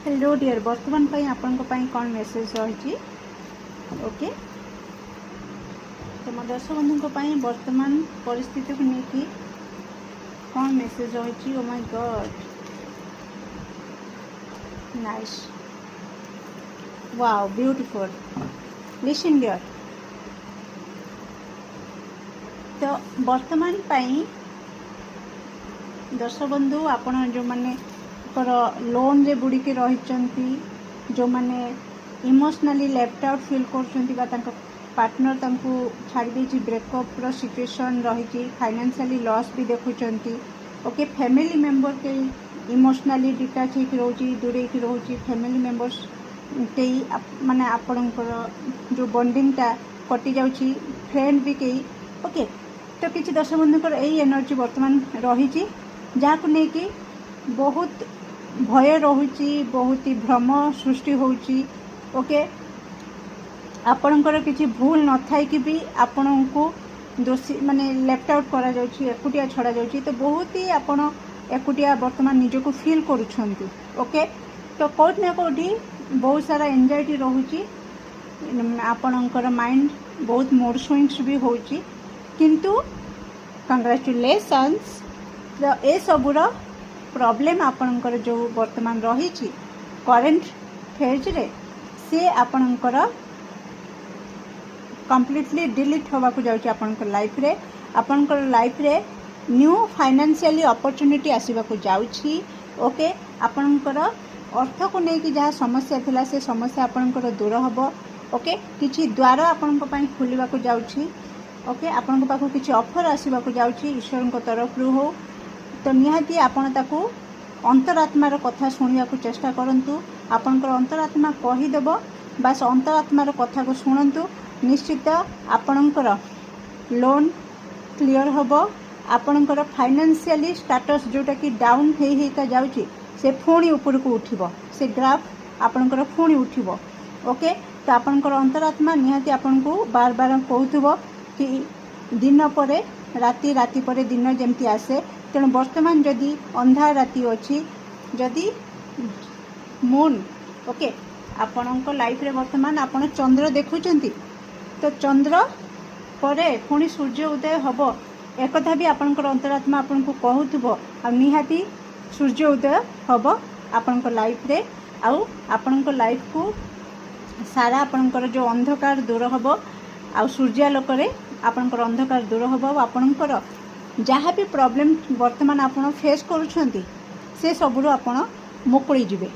Hello dear बर्तमान आपण कौन मेसेज रही ओके तो मो दर्शक बंधु वर्तमान परिस्थिति को लेकिन कौन मेसेज रही oh my god nice wow beautiful listen dear तो वर्तमान दर्शक बंधु आपण जो माने लोन रे बुड़ी के रही जो माने इमोशनली लेफ्ट आउट फील कर पार्टनर तांको छाड़ दे ब्रेकअप रो सिचुएशन रही फाइनेंशियली लॉस भी देखुंट ओके फैमिली मेंबर के इमोशनली डिटाच होकर रोची दूरे रोची फैमिली मेंबर्स के माने आपणकर जो बॉन्डिंगटा कटि जाउची फ्रेंड भी कई ओके तो किसी दर्शक बंधुकर यही एनर्जी वर्तमान रही जहाँ को लेकिन बहुत भय रोची बहुत ही भ्रम सृष्टि होची ओके आपणकर किसी भूल न थाई कि भी आपण को दोषी माने लेफ्ट आउट करा जाउची एकुटिया छड़ा जाउची तो बहुत ही आपण एकुटिया वर्तमान निज को फील करूछंती ओके तो कोट न कोटी बहुत सारा एंजाइटी रोची आपणकर माइंड बहुत मूड स्विंग्स भी होची किंतु कंग्रेचुलेशंस तो ए सबुरा प्रॉब्लम आपणकर जो वर्तमान रही करेंट फेज रे से आपणकर कंप्लीटली डिलीट होगा को जाउची आपणकर लाइफ रे न्यू फाइनेंशियली अपॉर्चुनिटी आसीबा को जाउची ओके आपणकर अर्थ को लेकिन जहाँ समस्या थिला से समस्या आपणकर दूर हबो ओके किछि द्वार आपणक पई खुलिबा को जाउची ओके आपणक पाखु किछि ऑफर आसीबा को जाउची ईश्वर को तरफ रु हो तो निहाती आपण ताकू अंतरात्मार कथा शुणा को चेष्टा करंतु आपणकर अंतरात्मा कहीदेव बास अंतरात्मार कथा को शुणु निश्चित आपणकर लोन क्लियर हबो आपणकर फाइनेंशियली स्टेटस जोटा कि डाउन होइका जाउची से पुणी ऊपर को उठिबो से ग्राफ आपणकर पुणी उठिबो ओके तो आपणकर अंतरात्मा निहाती आपण को बार बार कहूथबो कि दिन परे राति राति परे दिन जेमती आसे तेणु वर्तमान जदि अंधार राति अच्छी जदि मून ओके आपण लाइफ रे वर्तमान आपण चंद्र देखुचंती तो चंद्र परे पुणी सूर्य उदय हब एक कथा भी आपणकर अंतरात्मा आपण को कहूथबो आ निहाती सूर्य उदय हब आपणकर लाइफ रे आउ आपणकर लाइफ को सारा आपणकर जो अंधकार दूर हब आ सूर्यालोक रे आपणकर अंधकार दूर हब आपणकर जहाँ भी प्रॉब्लम वर्तमान आपण फेस करुछंती से सबुरु आपण मुकुड़ी जिवे।